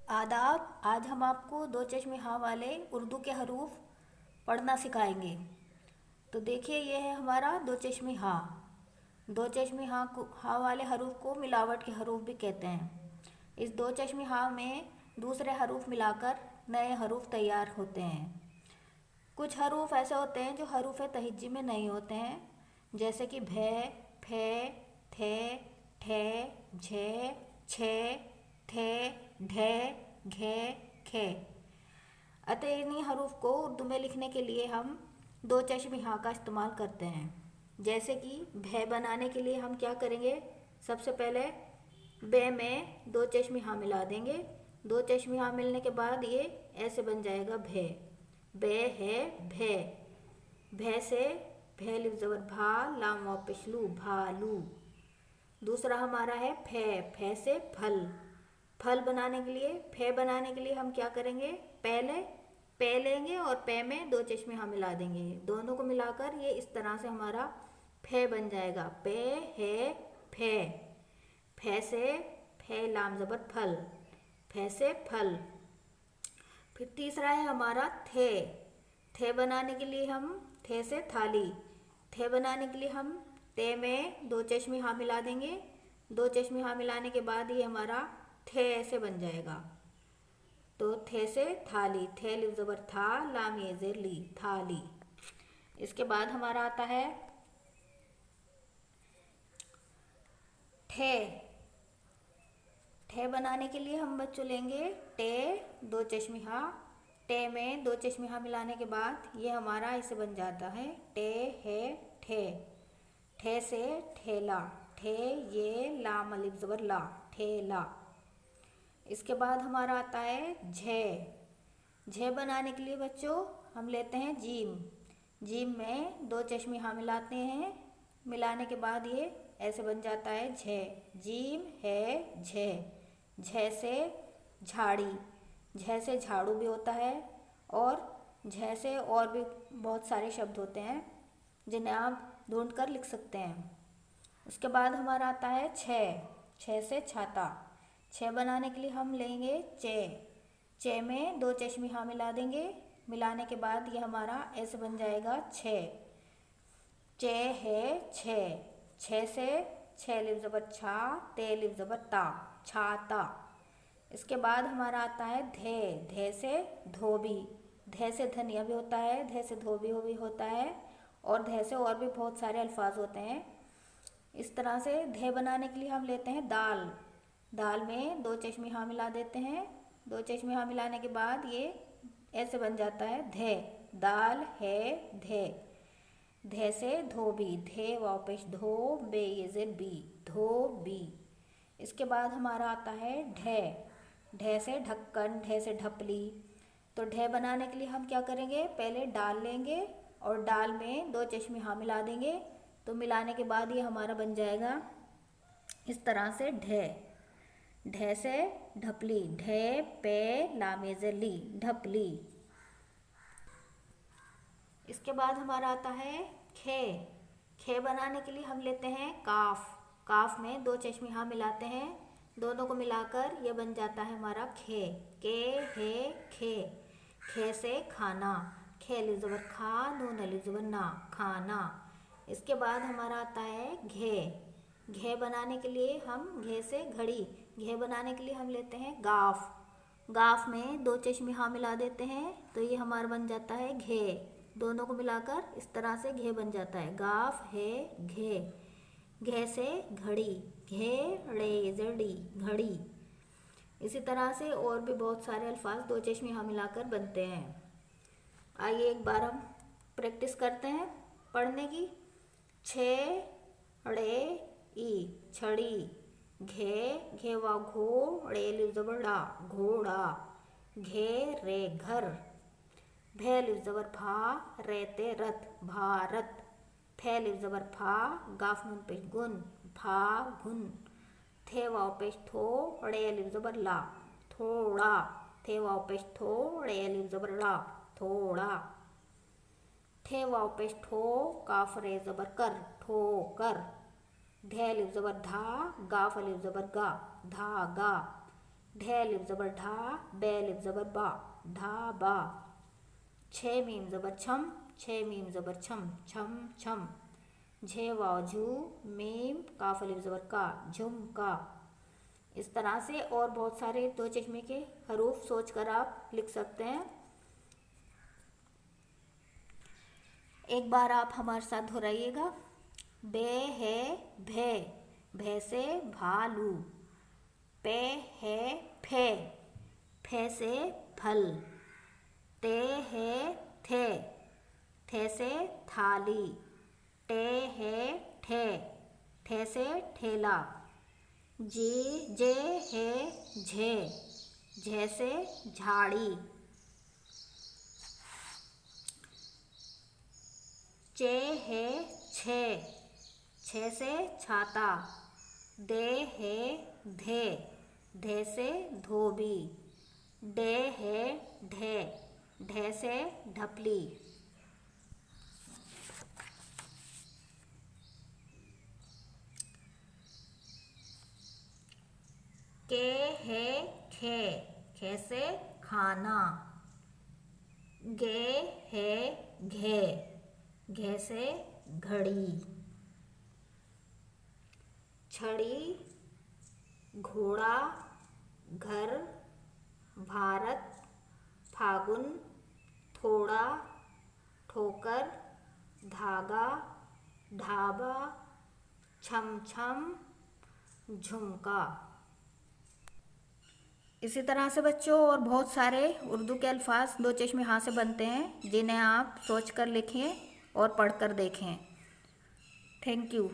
आदाब। आज हम आपको दो चश्मे हाँ वाले उर्दू के हरूफ पढ़ना सिखाएंगे। तो देखिए, ये है हमारा दो चश्मे हाँ। दो चश्मे हाँ को हाँ वाले हरूफ को मिलावट के हरूफ भी कहते हैं। इस दो चश्मे हाँ में दूसरे हरूफ मिलाकर नए हरूफ तैयार होते हैं। कुछ हरूफ ऐसे होते हैं जो हरूफ तहज्जी में नहीं होते हैं, जैसे कि भे, फे, थे, ठे, झे, छे, थे, ढे, घे, खे। अतः इन्हीं हरूफ को उर्दू में लिखने के लिए हम दो चश्मे हाँ का इस्तेमाल करते हैं। जैसे कि भे बनाने के लिए हम क्या करेंगे, सबसे पहले बे में दो चश्मे हाँ मिला देंगे। दो चश्मे हाँ मिलने के बाद ये ऐसे बन जाएगा भे। बे है भे। भे से भे लिफ ज़बर भा, लाम वाव पेश लू, भालू। दूसरा हमारा है फे। फे से फल। फल बनाने के लिए, फे बनाने के लिए हम क्या करेंगे, पहले पे लेंगे और पे में दो चश्मे हाँ मिला देंगे। दोनों को मिलाकर ये इस तरह से हमारा फे बन जाएगा। पे है फे। फे से फे लाम ज़बर फल। फे से फल। फिर तीसरा है हमारा थे। थे बनाने के लिए हम थे से थाली। थे बनाने के लिए हम ते में दो चश्मे हाँ मिला देंगे। दो चश्मे हाँ मिलाने के बाद ये हमारा थे ऐसे बन जाएगा। तो थे से थाली। थे लिफ ज़बर था, लाम ये ज़ेर ली, थाली। इसके बाद हमारा आता है ठे। ठे बनाने के लिए हम बच्चों लेंगे टे, दो चश्मे हाँ। टे में दो चश्मे हाँ मिलाने के बाद ये हमारा ऐसे बन जाता है टे है ठे। ठे से ठेला। ठे ये लाम अलिफ ज़बर ला, ठेला। इसके बाद हमारा आता है झे। झे बनाने के लिए बच्चों हम लेते हैं जीम। जीम में दो चश्मे हाँ मिलाते हैं। मिलाने के बाद ये ऐसे बन जाता है झे। जीम है झे। झे से झाड़ी। झे से झाड़ू भी होता है और झे से और भी बहुत सारे शब्द होते हैं जिन्हें आप ढूंढ कर लिख सकते हैं। उसके बाद हमारा आता है छे। छे से छाता। छे बनाने के लिए हम लेंगे चे। चे में दो चश्मे हाँ मिला देंगे। मिलाने के बाद ये हमारा ऐसे बन जाएगा छे। चे है छे। छे से छे लिफ ज़बर छा, ते लिफ ज़बर ता, छाता। इसके बाद हमारा आता है धे। धे से धोबी। धे से धनिया भी होता है, धे से धोबी भी होता है और धे से और भी बहुत सारे अल्फाज होते हैं। इस तरह से धे बनाने के लिए हम लेते हैं दाल। दाल में दो चश्मे हाँ मिला देते हैं। दो चश्मे हाँ मिलाने के बाद ये ऐसे बन जाता है धे। दाल है धे। धे से धोबी। धे वाव पेश धो, बे ये ज़ेर बी, धोबी। इसके बाद हमारा आता है ढे। ढे से ढक्कन। ढे से ढपली। तो ढे बनाने के लिए हम क्या करेंगे, पहले डाल लेंगे और डाल में दो चश्मे हाँ मिला देंगे। तो मिलाने के बाद ये हमारा बन जाएगा इस तरह से ढे। ढे से ढपली। ढे पे लाम ये ज़ेर ली, ढपली। इसके बाद हमारा आता है खे। खे बनाने के लिए हम लेते हैं काफ। काफ में दो चश्मे हाँ मिलाते हैं। दोनों को मिलाकर ये बन जाता है हमारा खे। के है खे। खे से खाना। खे लिफ ज़बर खा, नून अलिफ ज़बर ना, खाना। इसके बाद हमारा आता है घे। घे बनाने के लिए हम घे से घड़ी। घे बनाने के लिए हम लेते हैं गाफ। गाफ में दो चश्मे हाँ मिला देते हैं तो ये हमारा बन जाता है घे। दोनों को मिलाकर इस तरह से घे बन जाता है। गाफ है घे। घे से घड़ी। घे ड़े जड़ी, घड़ी। इसी तरह से और भी बहुत सारे अल्फाज दो चश्मे हाँ मिलाकर बनते हैं। आइए एक बार हम प्रैक्टिस करते हैं पढ़ने की। छे ड़े ई, छड़ी। घे वाव घो, ड़े लिफ ज़बर ड़ा, घोड़ा। घे रे घर। भे लिफ ज़बर भा, रेते रथ, भारत। फे लिफ ज़बर फा, गाफ नून पेश गुन, फागुन। थे वाव पेश थो, ड़े लिफ ज़बर ला, थोड़ा। थे वाव पेश थो, ड़े लिफ ज़बर ला, थोड़ा। थे वाव पेश ठो, काफ रे ज़बर कर, ठोकर। धे लिफ ज़बर धा, गाफ अलिफ ज़बर गा, धागा। ढे लिप ज़बर ढा, बे लिप ज़बर बा, ढाबा। छे मीम ज़बर छम, छे मीम ज़बर छम, छम छम। झे वाव झू, मीम काफ लिप ज़बर का, झुमका। इस तरह से और बहुत सारे दो चश्मे के हरूफ सोचकर आप लिख सकते हैं। एक बार आप हमारे साथ दोहराइएगा। बे है भे, भे से भालू। पे है फे, फे से फल। ते है थे, थे से थाली। टे है ठे, ठे से ठेला। जे है झे, झे से झाड़ी। चे है छे, छे से छाता। दे है धे, धे से धोबी। डे है ढे, ढे से ढपली। के है खे, खे से खाना। गे है घे, घे से घड़ी। छड़ी, घोड़ा, घर, भारत, फागुन, थोड़ा, ठोकर, धागा, ढाबा, छमछम, झुमका। इसी तरह से बच्चों और बहुत सारे उर्दू के अल्फाज दो चश्मे हाँ से बनते हैं, जिन्हें आप सोच कर लिखें और पढ़ कर देखें। Thank you.